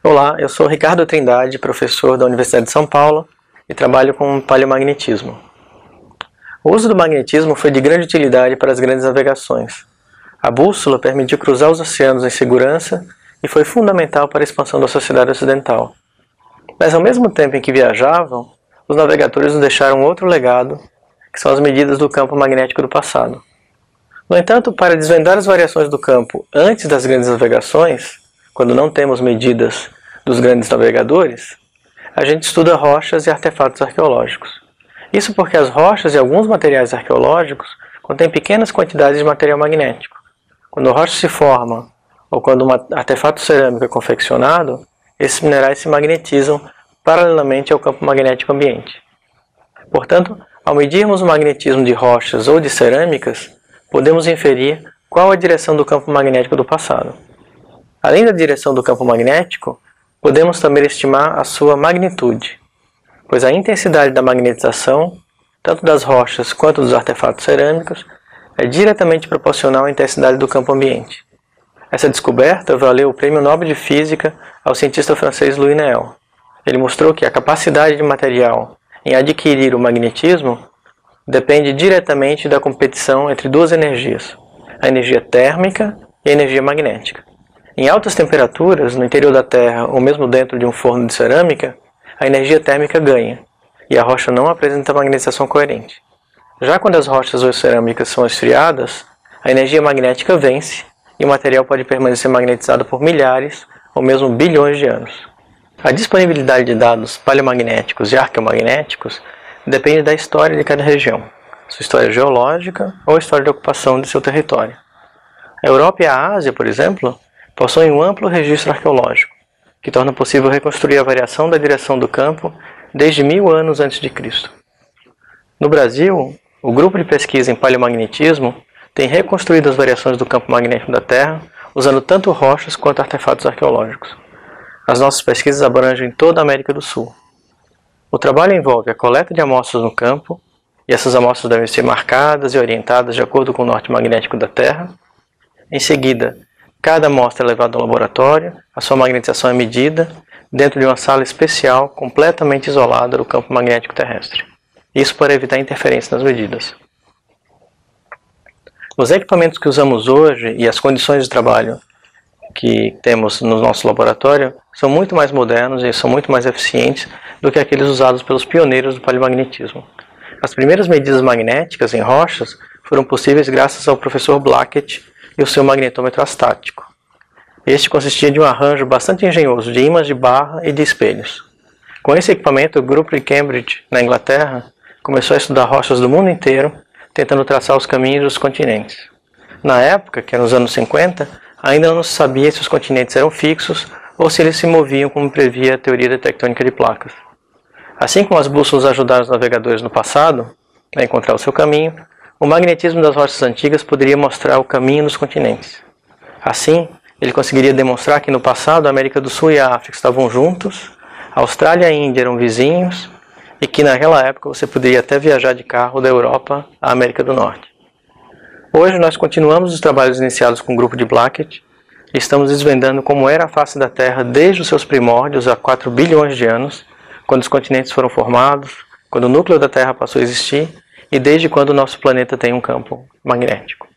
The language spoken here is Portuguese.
Olá, eu sou Ricardo Trindade, professor da Universidade de São Paulo e trabalho com paleomagnetismo. O uso do magnetismo foi de grande utilidade para as grandes navegações. A bússola permitiu cruzar os oceanos em segurança e foi fundamental para a expansão da sociedade ocidental. Mas ao mesmo tempo em que viajavam, os navegadores nos deixaram outro legado, que são as medidas do campo magnético do passado. No entanto, para desvendar as variações do campo antes das grandes navegações, quando não temos medidas dos grandes navegadores, a gente estuda rochas e artefatos arqueológicos. Isso porque as rochas e alguns materiais arqueológicos contêm pequenas quantidades de material magnético. Quando a rocha se forma ou quando um artefato cerâmico é confeccionado, esses minerais se magnetizam paralelamente ao campo magnético ambiente. Portanto, ao medirmos o magnetismo de rochas ou de cerâmicas, podemos inferir qual a direção do campo magnético do passado. Além da direção do campo magnético, podemos também estimar a sua magnitude, pois a intensidade da magnetização, tanto das rochas quanto dos artefatos cerâmicos, é diretamente proporcional à intensidade do campo ambiente. Essa descoberta valeu o Prêmio Nobel de Física ao cientista francês Louis Néel. Ele mostrou que a capacidade de material em adquirir o magnetismo depende diretamente da competição entre duas energias, a energia térmica e a energia magnética. Em altas temperaturas, no interior da Terra ou mesmo dentro de um forno de cerâmica, a energia térmica ganha e a rocha não apresenta magnetização coerente. Já quando as rochas ou cerâmicas são esfriadas, a energia magnética vence e o material pode permanecer magnetizado por milhares ou mesmo bilhões de anos. A disponibilidade de dados paleomagnéticos e arqueomagnéticos depende da história de cada região, sua história geológica ou a história de ocupação de seu território. A Europa e a Ásia, por exemplo, possuem um amplo registro arqueológico, que torna possível reconstruir a variação da direção do campo desde 1000 anos antes de Cristo. No Brasil, o grupo de pesquisa em paleomagnetismo tem reconstruído as variações do campo magnético da Terra usando tanto rochas quanto artefatos arqueológicos. As nossas pesquisas abrangem toda a América do Sul. O trabalho envolve a coleta de amostras no campo, e essas amostras devem ser marcadas e orientadas de acordo com o norte magnético da Terra. Em seguida, cada amostra é levada ao laboratório, a sua magnetização é medida dentro de uma sala especial completamente isolada do campo magnético terrestre. Isso para evitar interferência nas medidas. Os equipamentos que usamos hoje e as condições de trabalho que temos no nosso laboratório são muito mais modernos e são muito mais eficientes do que aqueles usados pelos pioneiros do paleomagnetismo. As primeiras medidas magnéticas em rochas foram possíveis graças ao professor Blackett e o seu magnetômetro astático. Este consistia de um arranjo bastante engenhoso de ímãs de barra e de espelhos. Com esse equipamento, o grupo de Cambridge, na Inglaterra, começou a estudar rochas do mundo inteiro, tentando traçar os caminhos dos continentes. Na época, que era nos anos 50, ainda não se sabia se os continentes eram fixos ou se eles se moviam como previa a teoria da tectônica de placas. Assim como as bússolas ajudaram os navegadores no passado a encontrar o seu caminho, o magnetismo das rochas antigas poderia mostrar o caminho dos continentes. Assim, ele conseguiria demonstrar que no passado a América do Sul e a África estavam juntos, a Austrália e a Índia eram vizinhos, e que naquela época você poderia até viajar de carro da Europa à América do Norte. Hoje nós continuamos os trabalhos iniciados com o grupo de Blackett e estamos desvendando como era a face da Terra desde os seus primórdios há 4 bilhões de anos, quando os continentes foram formados, quando o núcleo da Terra passou a existir e desde quando o nosso planeta tem um campo magnético.